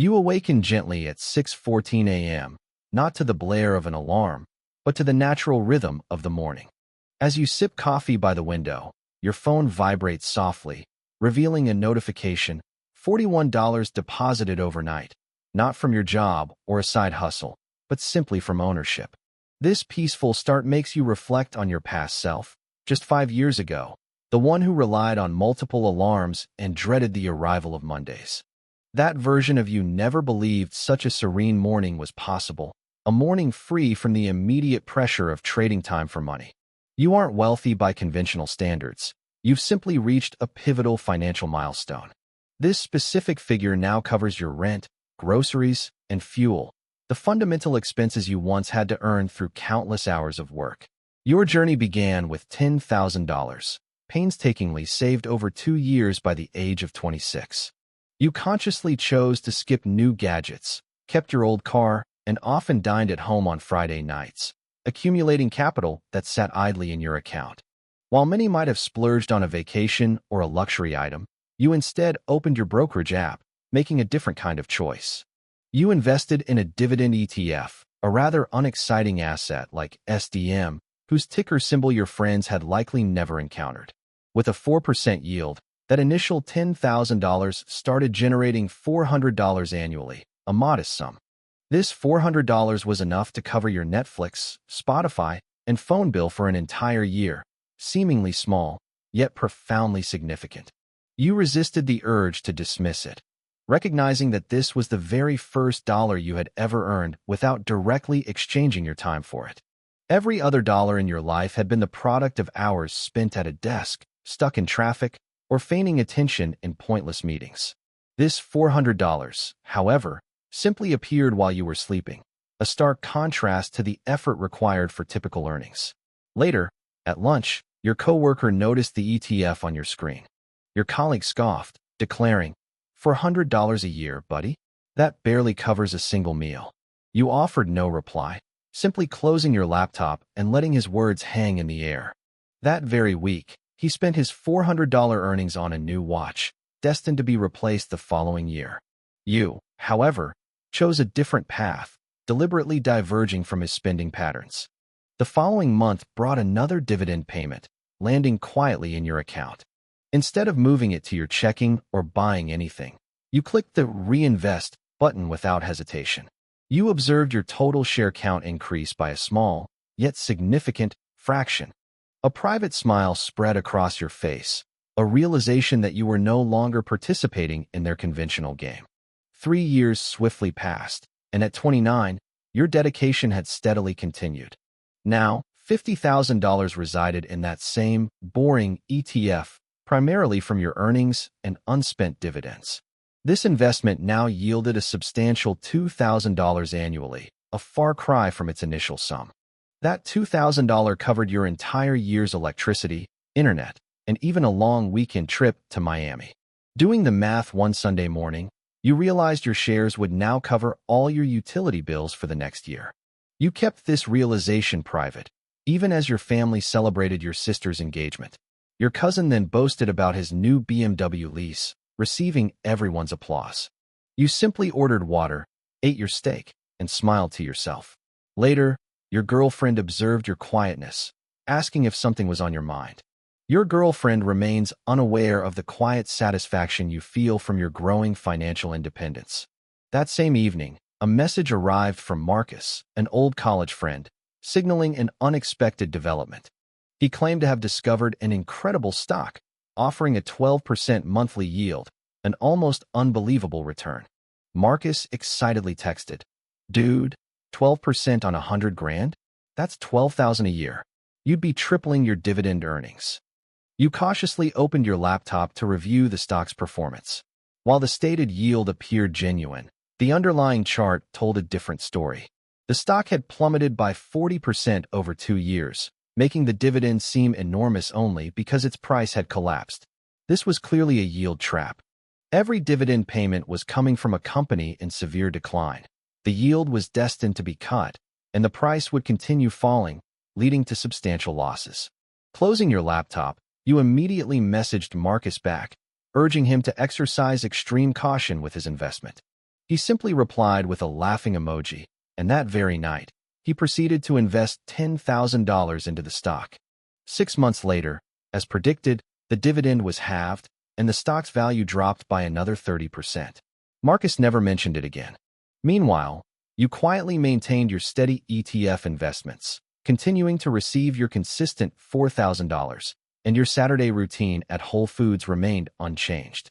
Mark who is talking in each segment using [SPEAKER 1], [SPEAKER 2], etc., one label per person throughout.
[SPEAKER 1] You awaken gently at 6:14 a.m., not to the blare of an alarm, but to the natural rhythm of the morning. As you sip coffee by the window, your phone vibrates softly, revealing a notification: $41 deposited overnight, not from your job or a side hustle, but simply from ownership. This peaceful start makes you reflect on your past self, just 5 years ago, the one who relied on multiple alarms and dreaded the arrival of Mondays. That version of you never believed such a serene morning was possible, a morning free from the immediate pressure of trading time for money. You aren't wealthy by conventional standards. You've simply reached a pivotal financial milestone. This specific figure now covers your rent, groceries, and fuel, the fundamental expenses you once had to earn through countless hours of work. Your journey began with $10,000, painstakingly saved over 2 years by the age of 26. You consciously chose to skip new gadgets, kept your old car, and often dined at home on Friday nights, accumulating capital that sat idly in your account. While many might have splurged on a vacation or a luxury item, you instead opened your brokerage app, making a different kind of choice. You invested in a dividend ETF, a rather unexciting asset like SDM, whose ticker symbol your friends had likely never encountered. With a 4% yield, that initial $10,000 started generating $400 annually, a modest sum. This $400 was enough to cover your Netflix, Spotify, and phone bill for an entire year, seemingly small, yet profoundly significant. You resisted the urge to dismiss it, recognizing that this was the very first dollar you had ever earned without directly exchanging your time for it. Every other dollar in your life had been the product of hours spent at a desk, stuck in traffic, or feigning attention in pointless meetings. This $400, however, simply appeared while you were sleeping, a stark contrast to the effort required for typical earnings. Later, at lunch, your coworker noticed the ETF on your screen. Your colleague scoffed, declaring, $400 a year, buddy? That barely covers a single meal. You offered no reply, simply closing your laptop and letting his words hang in the air. That very week, he spent his $400 earnings on a new watch, destined to be replaced the following year. You, however, chose a different path, deliberately diverging from his spending patterns. The following month brought another dividend payment, landing quietly in your account. Instead of moving it to your checking or buying anything, you clicked the reinvest button without hesitation. You observed your total share count increase by a small, yet significant, fraction. A private smile spread across your face, a realization that you were no longer participating in their conventional game. 3 years swiftly passed, and at 29, your dedication had steadily continued. Now, $50,000 resided in that same, boring ETF, primarily from your earnings and unspent dividends. This investment now yielded a substantial $2,000 annually, a far cry from its initial sum. That $2,000 covered your entire year's electricity, internet, and even a long weekend trip to Miami. Doing the math one Sunday morning, you realized your shares would now cover all your utility bills for the next year. You kept this realization private, even as your family celebrated your sister's engagement. Your cousin then boasted about his new BMW lease, receiving everyone's applause. You simply ordered water, ate your steak, and smiled to yourself. Later, your girlfriend observed your quietness, asking if something was on your mind. Your girlfriend remains unaware of the quiet satisfaction you feel from your growing financial independence. That same evening, a message arrived from Marcus, an old college friend, signaling an unexpected development. He claimed to have discovered an incredible stock, offering a 12% monthly yield, an almost unbelievable return. Marcus excitedly texted, "Dude, 12% on 100 grand? That's $12,000 a year. You'd be tripling your dividend earnings." You cautiously opened your laptop to review the stock's performance. While the stated yield appeared genuine, the underlying chart told a different story. The stock had plummeted by 40% over 2 years, making the dividend seem enormous only because its price had collapsed. This was clearly a yield trap. Every dividend payment was coming from a company in severe decline. The yield was destined to be cut, and the price would continue falling, leading to substantial losses. Closing your laptop, you immediately messaged Marcus back, urging him to exercise extreme caution with his investment. He simply replied with a laughing emoji, and that very night, he proceeded to invest $10,000 into the stock. 6 months later, as predicted, the dividend was halved, and the stock's value dropped by another 30%. Marcus never mentioned it again. Meanwhile, you quietly maintained your steady ETF investments, continuing to receive your consistent $4,000, and your Saturday routine at Whole Foods remained unchanged.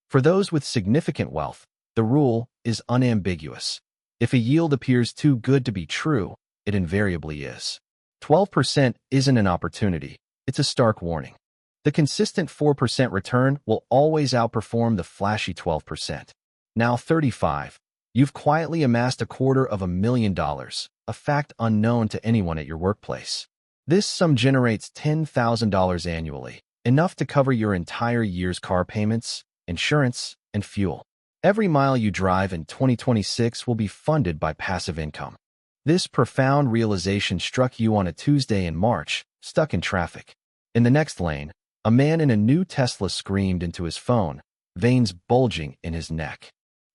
[SPEAKER 1] For those with significant wealth, the rule is unambiguous. If a yield appears too good to be true, it invariably is. 12% isn't an opportunity, it's a stark warning. The consistent 4% return will always outperform the flashy 12%. Now 35. You've quietly amassed $250,000, a fact unknown to anyone at your workplace. This sum generates $10,000 annually, enough to cover your entire year's car payments, insurance, and fuel. Every mile you drive in 2026 will be funded by passive income. This profound realization struck you on a Tuesday in March, stuck in traffic. In the next lane, a man in a new Tesla screamed into his phone, veins bulging in his neck.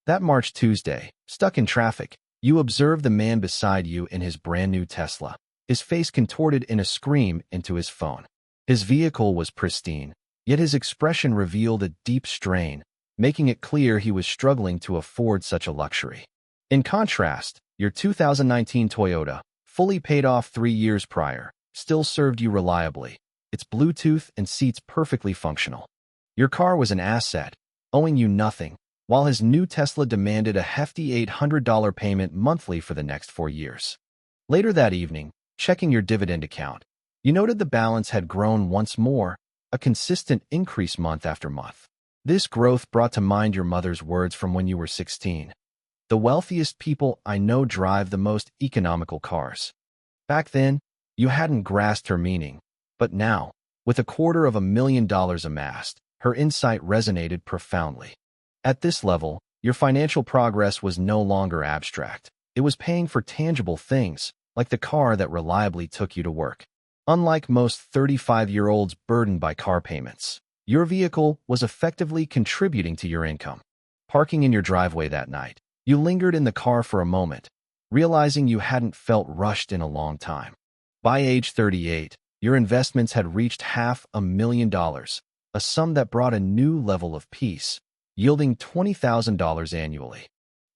[SPEAKER 1] That March Tuesday, stuck in traffic, you observed the man beside you in his brand new Tesla, his face contorted in a scream into his phone. His vehicle was pristine, yet his expression revealed a deep strain, making it clear he was struggling to afford such a luxury. In contrast, your 2019 Toyota, fully paid off 3 years prior, still served you reliably, its Bluetooth and seats perfectly functional. Your car was an asset, owing you nothing, while his new Tesla demanded a hefty $800 payment monthly for the next 4 years. Later that evening, checking your dividend account, you noted the balance had grown once more, a consistent increase month after month. This growth brought to mind your mother's words from when you were 16. The wealthiest people I know drive the most economical cars. Back then, you hadn't grasped her meaning, but now, with $250,000 amassed, her insight resonated profoundly. At this level, your financial progress was no longer abstract. It was paying for tangible things, like the car that reliably took you to work. Unlike most 35-year-olds burdened by car payments, your vehicle was effectively contributing to your income. Parking in your driveway that night, you lingered in the car for a moment, realizing you hadn't felt rushed in a long time. By age 38, your investments had reached $500,000, a sum that brought a new level of peace, yielding $20,000 annually.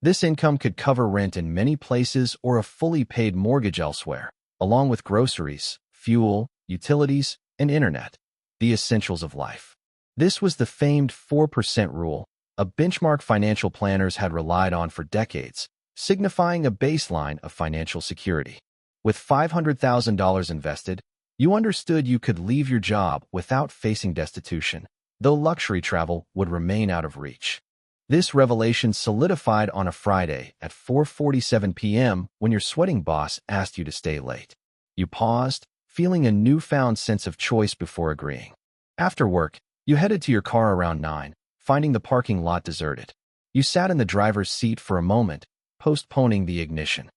[SPEAKER 1] This income could cover rent in many places or a fully paid mortgage elsewhere, along with groceries, fuel, utilities, and internet, the essentials of life. This was the famed 4% rule, a benchmark financial planners had relied on for decades, signifying a baseline of financial security. With $500,000 invested, you understood you could leave your job without facing destitution, though luxury travel would remain out of reach. This revelation solidified on a Friday at 4:47 p.m. when your sweating boss asked you to stay late. You paused, feeling a newfound sense of choice before agreeing. After work, you headed to your car around 9, finding the parking lot deserted. You sat in the driver's seat for a moment, postponing the ignition.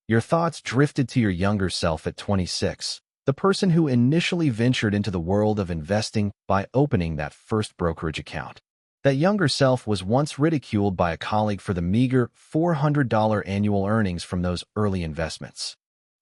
[SPEAKER 1] Your thoughts drifted to your younger self at 26, the person who initially ventured into the world of investing by opening that first brokerage account. That younger self was once ridiculed by a colleague for the meager $400 annual earnings from those early investments.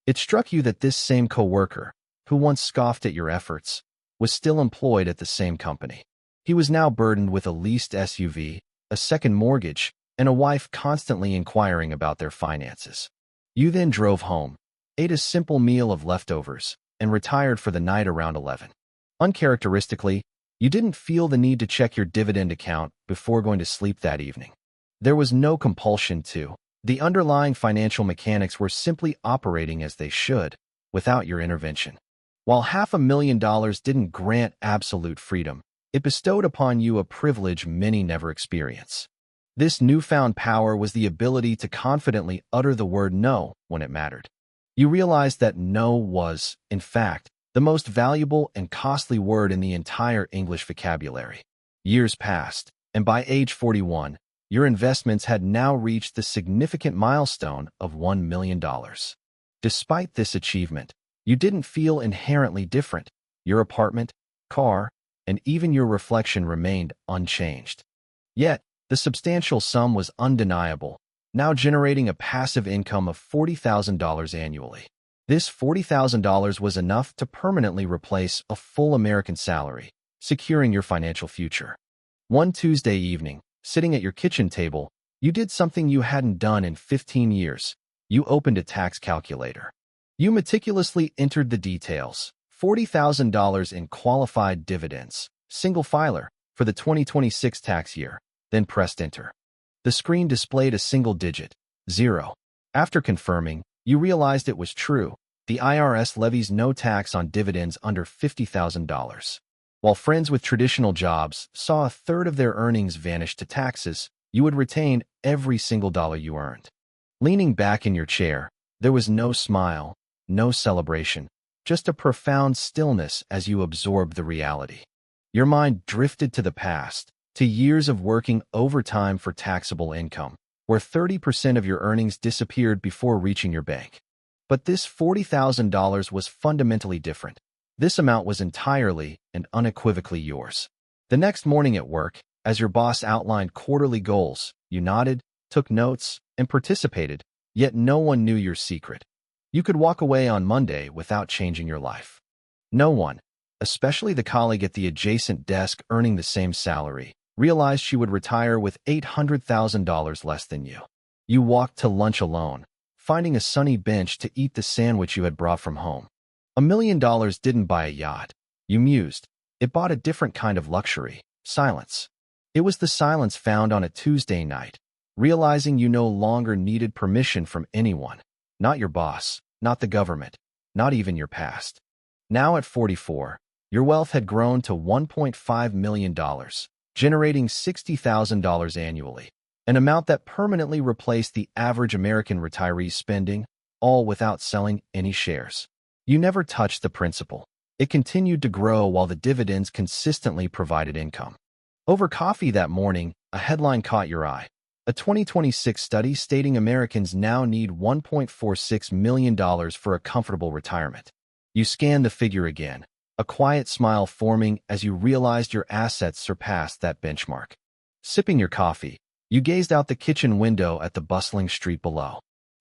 [SPEAKER 1] It struck you that this same coworker, who once scoffed at your efforts, was still employed at the same company. He was now burdened with a leased SUV, a second mortgage, and a wife constantly inquiring about their finances. You then drove home, ate a simple meal of leftovers, and retired for the night around 11. Uncharacteristically, you didn't feel the need to check your dividend account before going to sleep that evening. There was no compulsion to. The underlying financial mechanics were simply operating as they should, without your intervention. While $500,000 didn't grant absolute freedom, it bestowed upon you a privilege many never experience. This newfound power was the ability to confidently utter the word no when it mattered. You realized that no was, in fact, the most valuable and costly word in the entire English vocabulary. Years passed, and by age 41, your investments had now reached the significant milestone of $1 million. Despite this achievement, you didn't feel inherently different. Your apartment, car, and even your reflection remained unchanged. Yet, the substantial sum was undeniable. now generating a passive income of $40,000 annually. This $40,000 was enough to permanently replace a full American salary, securing your financial future. One Tuesday evening, sitting at your kitchen table, you did something you hadn't done in 15 years. You opened a tax calculator. You meticulously entered the details: $40,000 in qualified dividends, single filer, for the 2026 tax year, then pressed enter. The screen displayed a single digit, 0. After confirming, you realized it was true. The IRS levies no tax on dividends under $50,000. While friends with traditional jobs saw a third of their earnings vanish to taxes, you would retain every single dollar you earned. Leaning back in your chair, there was no smile, no celebration, just a profound stillness as you absorbed the reality. Your mind drifted to the past, to years of working overtime for taxable income, where 30% of your earnings disappeared before reaching your bank. But this $40,000 was fundamentally different. This amount was entirely and unequivocally yours. The next morning at work, as your boss outlined quarterly goals, you nodded, took notes, and participated, yet no one knew your secret. You could walk away on Monday without changing your life. No one, especially the colleague at the adjacent desk earning the same salary, realized she would retire with $800,000 less than you. You walked to lunch alone, finding a sunny bench to eat the sandwich you had brought from home. $1 million didn't buy a yacht, you mused. It bought a different kind of luxury: silence. It was the silence found on a Tuesday night, realizing you no longer needed permission from anyone, not your boss, not the government, not even your past. Now at 44, your wealth had grown to $1.5 million, generating $60,000 annually, an amount that permanently replaced the average American retiree's spending, all without selling any shares. You never touched the principal. It continued to grow while the dividends consistently provided income. Over coffee that morning, a headline caught your eye. A 2026 study stating Americans now need $1.46 million for a comfortable retirement. You scanned the figure again, a quiet smile forming as you realized your assets surpassed that benchmark. Sipping your coffee, you gazed out the kitchen window at the bustling street below.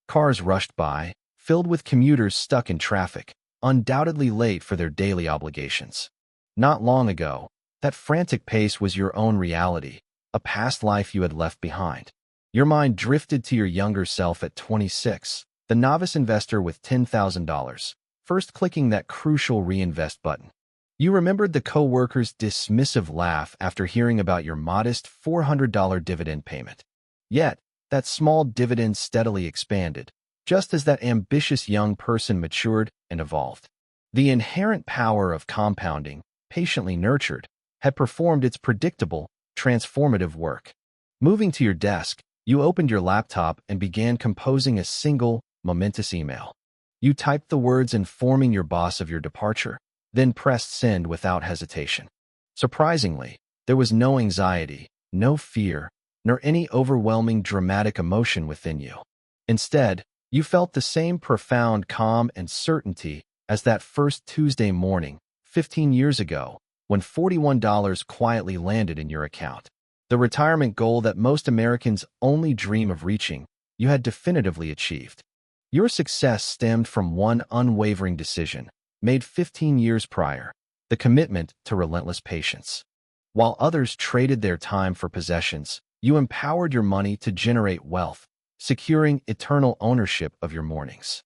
[SPEAKER 1] Cars rushed by, filled with commuters stuck in traffic, undoubtedly late for their daily obligations. Not long ago, that frantic pace was your own reality, a past life you had left behind. Your mind drifted to your younger self at 26, the novice investor with $10,000, first clicking that crucial reinvest button. You remembered the coworker's dismissive laugh after hearing about your modest $400 dividend payment. Yet, that small dividend steadily expanded, just as that ambitious young person matured and evolved. The inherent power of compounding, patiently nurtured, had performed its predictable, transformative work. Moving to your desk, you opened your laptop and began composing a single, momentous email. You typed the words informing your boss of your departure, then pressed send without hesitation. Surprisingly, there was no anxiety, no fear, nor any overwhelming dramatic emotion within you. Instead, you felt the same profound calm and certainty as that first Tuesday morning, 15 years ago, when $41 quietly landed in your account. The retirement goal that most Americans only dream of reaching, you had definitively achieved. Your success stemmed from one unwavering decision, made 15 years prior: the commitment to relentless patience. While others traded their time for possessions, you empowered your money to generate wealth, securing eternal ownership of your mornings.